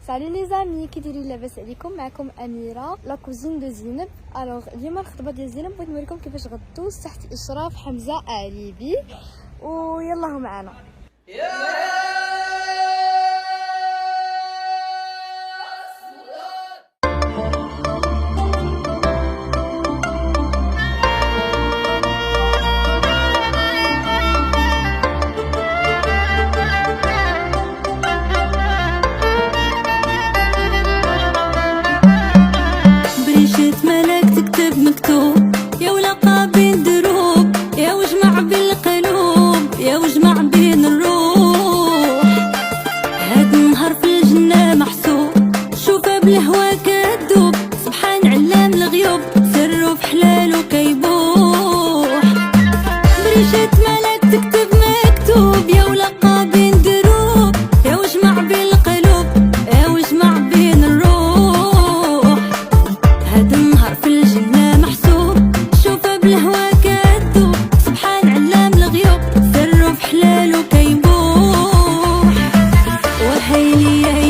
سالي لي زامي، كي دايرين؟ لاباس عليكم؟ معكم اميره لا كوزين دو زينب. الوغ اليوم الخطبه ديال زينب بغيت نوريكم كيفاش غدوز تحت اشراف حمزه عليبي، ويلا هو معنا. بالهوا كدوب سبحان علام الغيوب، سرو في حلالو كيبوح. بريشة ملك تكتب مكتوب، يا ولقى بين دروب، يا وجمع بين القلوب، يا وجمع بين الروح. هاد النهار في الجنة محسوب، شوفه بالهوا كدوب سبحان علام الغيوب، سرو في حلالو كيبوح. وهيلي